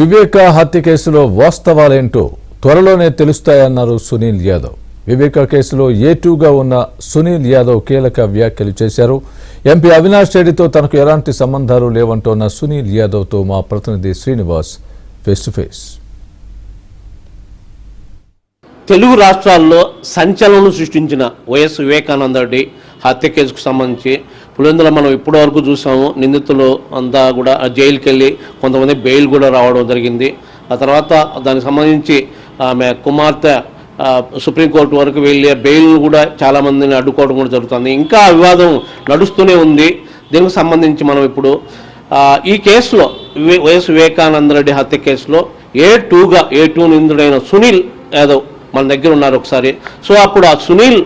వివేక హత్య కేసులో వాస్తవాలేంటో త్వరలోనే తెలుస్తాయన్నారు సునీల్ యాదవ్. వివేక కేసులో A2గా ఉన్న సునీల్ యాదవ్ కీలక వ్యాఖ్యలు చేశారు. ఎంపీ అవినాష్ రెడ్డితో తనకు ఎలాంటి సంబంధాలు లేవంటోన్న సునీల్ యాదవ్తో మా ప్రతినిధి Srinivas face to face. Telugu రాష్ట్రాల్లో సంచలనం సృష్టించిన వైఎస్ వివేకానంద రెడ్డి హత్య కేసుకు సంబంధించి పులివెందులో మనం ఇప్పటి వరకు చూసాము. నిందితులు అంతా కూడా జైలుకి వెళ్ళి కొంతమంది బెయిల్ కూడా రావడం జరిగింది. ఆ తర్వాత దానికి సంబంధించి ఆమె కుమార్తె సుప్రీంకోర్టు వరకు వెళ్ళి బెయిల్ కూడా చాలామందిని అడ్డుకోవడం కూడా జరుగుతుంది. ఇంకా వివాదం నడుస్తూనే ఉంది. దీనికి సంబంధించి మనం ఇప్పుడు ఈ కేసులో వైఎస్ వివేకానంద రెడ్డి హత్య కేసులో A2 నిందితుడైన సునీల్ యాదవ్ మన దగ్గర ఉన్నారు ఒకసారి. సో అప్పుడు ఆ సునీల్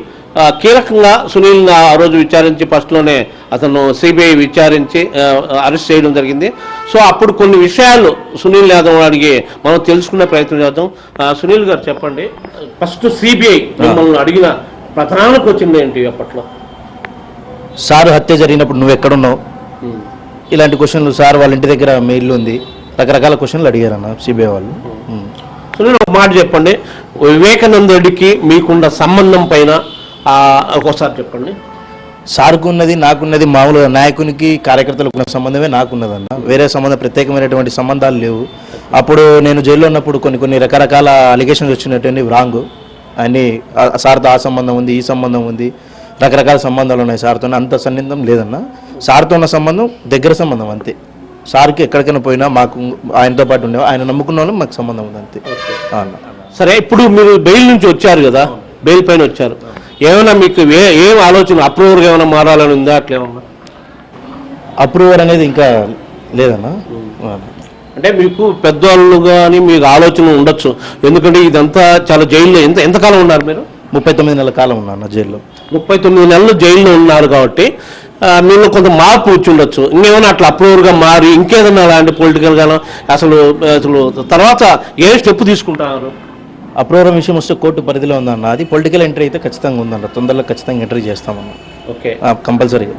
కీలకంగా సునీల్ ఆ రోజు విచారించి ఫస్ట్లోనే అతను సిబిఐ విచారించి అరెస్ట్ చేయడం జరిగింది. సో అప్పుడు కొన్ని విషయాలు సునీల్ యాదవ్ అడిగి మనం తెలుసుకునే ప్రయత్నం చేద్దాం. సునీల్ గారు చెప్పండి, ఫస్ట్ సిబిఐ మిమ్మల్ని అడిగిన ప్రధాన క్వశ్చన్ ఏంటి అప్పట్లో? సార్ హత్య జరిగినప్పుడు నువ్వు ఎక్కడున్నావు, ఇలాంటి క్వశ్చన్లు సార్ వాళ్ళ ఇంటి దగ్గర మెయిల్ ఉంది, రకరకాల క్వశ్చన్లు అడిగారన్న సిబిఐ వాళ్ళు. సునీల్ ఒక మాట చెప్పండి, వివేకానంద రెడ్డికి మీకున్న సంబంధం పైన ఒకసారి చెప్పండి. సార్కు ఉన్నది నాకున్నది మామూలుగా నాయకునికి కార్యకర్తలకు ఉన్న సంబంధమే నాకున్నదన్న. వేరే సంబంధం ప్రత్యేకమైనటువంటి సంబంధాలు లేవు. అప్పుడు నేను జైల్లో ఉన్నప్పుడు కొన్ని రకరకాల అలిగేషన్స్ వచ్చినటువంటి రాంగ్ అన్నీ. సార్తో ఆ సంబంధం ఉంది, ఈ సంబంధం ఉంది, రకరకాల సంబంధాలు ఉన్నాయి సార్తో. అంత సన్నిహితం లేదన్న. సార్తో ఉన్న సంబంధం దగ్గర సంబంధం అంతే. సార్కి ఎక్కడికైనా పోయినా మాకు ఆయనతో పాటు ఉండేవా, ఆయన నమ్ముకున్న వాళ్ళు మాకు సంబంధం ఉంది అంతే. సరే, ఇప్పుడు మీరు బెయిల్ నుంచి వచ్చారు కదా, బెయిల్ పైన వచ్చారు, ఏమైనా మీకు ఏం ఆలోచన అప్రూవర్గా ఏమైనా మారాలని ఉందా? అట్లా ఏమన్నా అప్రూవర్ అనేది ఇంకా లేదన్నా. అంటే మీకు పెద్దవాళ్ళు కానీ మీకు ఆలోచన ఉండొచ్చు, ఎందుకంటే ఇదంతా చాలా జైల్లో ఎంతకాలం ఉన్నారు మీరు? 39 నెలల కాలం ఉన్నాను జైల్లో. 39 నెలలు జైల్లో ఉన్నారు కాబట్టి మీరు కొంత మార్పు వచ్చి ఉండొచ్చు. ఇంకేమైనా అట్లా అప్రూవర్గా మారి ఇంకేదన్నా అలాంటి పొలిటికల్ గానో అసలు తర్వాత ఏ స్టెప్ తీసుకుంటారు? అప్రూవర్ విషయం వస్తే కోర్టు పరిధిలో ఉందన్న. అది పొలిటికల్ ఎంట్రీ అయితే ఖచ్చితంగా ఉందన్న. తొందరలో ఖచ్చితంగా ఎంట్రీ చేస్తామన్న. ఓకే, కంపల్సరీగా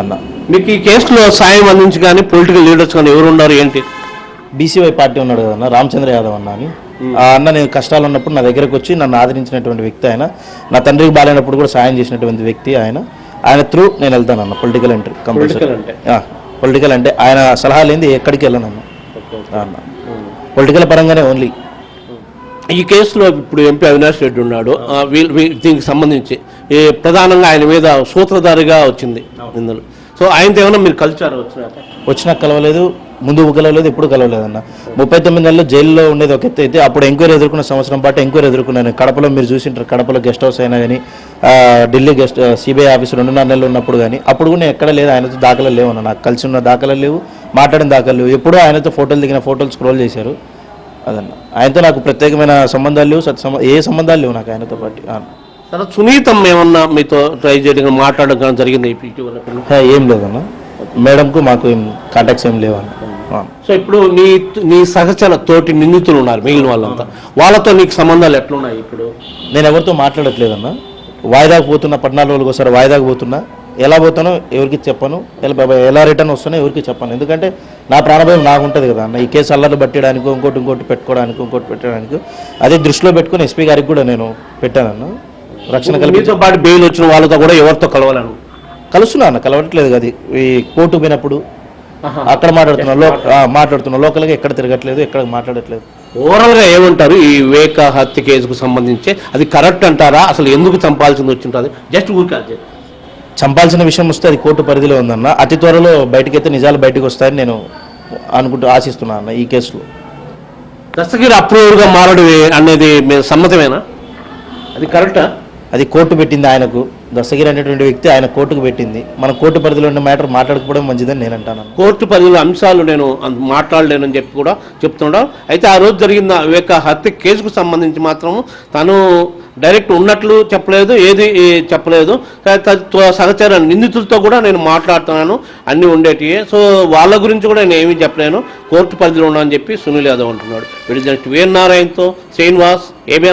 అన్న. మీకు ఈ కేసులో సాయం అందించి కానీ పొలిటికల్ లీడర్స్ కానీ ఎవరు ఉన్నారు ఏంటి? బీసీవై పార్టీ ఉన్నాడు కదన్న, రామచంద్ర యాదవ్ అన్న అని. ఆ అన్న నేను కష్టాలు ఉన్నప్పుడు నా దగ్గరకు వచ్చి నన్ను ఆదరించినటువంటి వ్యక్తి ఆయన. నా తండ్రికి బాగాలేనప్పుడు కూడా సాయం చేసినటువంటి వ్యక్తి ఆయన. ఆయన త్రూ నేను వెళ్తానన్న పొలిటికల్ ఎంట్రీ కంపల్సరీ. పొలిటికల్ అంటే ఆయన సలహా లేనిది ఎక్కడికి వెళ్ళనన్న. అన్న పొలిటికల్ పరంగానే ఓన్లీ. ఈ కేసులో ఇప్పుడు ఎంపీ అవినాష్ రెడ్డి ఉన్నాడు. దీనికి సంబంధించి ప్రధానంగా ఆయన మీద సూత్రధారిగా వచ్చింది నిందలు. సో ఆయనతో ఏమైనా మీరు కలిసారు? వచ్చినా కలవలేదు, ముందు కలవలేదు, ఎప్పుడు కలవలేదన్న. 39 నెలలు జైల్లో ఉండేది ఒక ఎత్తు అయితే అప్పుడు ఎంక్వైరీ ఎదుర్కొన్న సంవత్సరం పాటు ఎంక్వైరీ ఎదుర్కొన్నాను. కడపలో మీరు చూసింటారు, కడపలో గెస్ట్ హౌస్ అయినా కానీ, ఢిల్లీ సిబిఐ ఆఫీస్ 2.5 నెలలు ఉన్నప్పుడు కానీ అప్పుడు కూడా ఎక్కడ లేదు ఆయనతో దాఖలు లేవన్న. నాకు కలిసి ఉన్న దాఖలు లేవు, మాట్లాడిన దాఖలు లేవు. ఎప్పుడూ ఆయనతో ఫోటోలు దిగిన ఫోటోలు స్క్రోల్ చేశారు. అదన్న. ఆయనతో నాకు ప్రత్యేకమైన సంబంధాలు లేవు, ఏ సంబంధాలు లేవు నాకు ఆయనతో పాటు. సరే, సునీతం ఏమన్నా మీతో ట్రై చేయడం మాట్లాడడం జరిగింది? ఏం లేదన్న, మేడంకు మాకు ఏం కాంటాక్ట్స్ ఏం లేవన్న. సో ఇప్పుడు నీ సహచర తోటి నిందితులు ఉన్నారు మిగిలిన వాళ్ళంతా, వాళ్ళతో నీకు సంబంధాలు ఎట్లున్నాయి? ఇప్పుడు నేను ఎవరితో మాట్లాడట్లేదన్న. వాయిదాకు పోతున్నా, 14 రోజులకు ఒకసారి వాయిదాకు పోతున్నా. ఎలా పోతానో ఎవరికి చెప్పను, ఎలా రిటర్న్ వస్తానో ఎవరికి చెప్పను. ఎందుకంటే నా ప్రాణభయం నాకు ఉంటుంది కదా అన్న. ఈ కేసు అల్లర్లు పట్టడానికి ఇంకోటి పెట్టడానికి అదే దృష్టిలో పెట్టుకుని ఎస్పీ గారికి కూడా నేను పెట్టానన్న. రక్షణ మీతో పాటు బెయిల్ వచ్చిన వాళ్ళతో కూడా ఎవరితో కలవాలను? కలుస్తున్నా అన్న, కలవట్లేదు కదా. ఈ కోర్టు పోయినప్పుడు అక్కడ మాట్లాడుతున్నా లోకల్గా ఎక్కడ తిరగట్లేదు, ఎక్కడ మాట్లాడట్లేదు. ఓవరాల్గా ఏమంటారు ఈ వివేక హత్య కేసుకు సంబంధించి? అది కరెక్ట్ అంటారా? అసలు ఎందుకు చంపాల్సింది వచ్చింటుంది? జస్ట్ ఊరికే చంపాల్సిన విషయం వస్తే అది కోర్టు పరిధిలో ఉందన్న. అతి త్వరలో బయటకైతే నిజాలు బయటకు వస్తాయని నేను ఆశిస్తున్నా అన్న. ఈ కేసులో దస్తగిరి అప్రూవర్గా మారడం అనేది సమ్మతమేనా? అది కరెక్టా? అది కోర్టు పెట్టింది ఆయనకు. దస్తగిరి అనేటువంటి వ్యక్తి ఆయన కోర్టుకు పెట్టింది. మన కోర్టు పరిధిలో ఉన్న మ్యాటర్ మాట్లాడుకోవడం మంచిదని నేను అంటాను. కోర్టు పరిధిలో అంశాలు నేను మాట్లాడలేనని చెప్పి కూడా చెప్తున్నాడు. అయితే ఆ రోజు జరిగిన వివేక హత్య కేసుకు సంబంధించి మాత్రం తను డైరెక్ట్ ఉన్నట్లు చెప్పలేదు, ఏది చెప్పలేదు. సహచర నిందితులతో కూడా నేను మాట్లాడుతున్నాను, అన్నీ ఉండేటివి. సో వాళ్ళ గురించి కూడా నేను ఏమీ చెప్పలేను, కోర్టు పరిధిలో ఉన్నా అని చెప్పి సునీల్ యాదవ్ అంటున్నాడు. వీడి నెక్స్ట్ వీఎన్ నారాయణతో శ్రీనివాస్, ఏబిఎన్.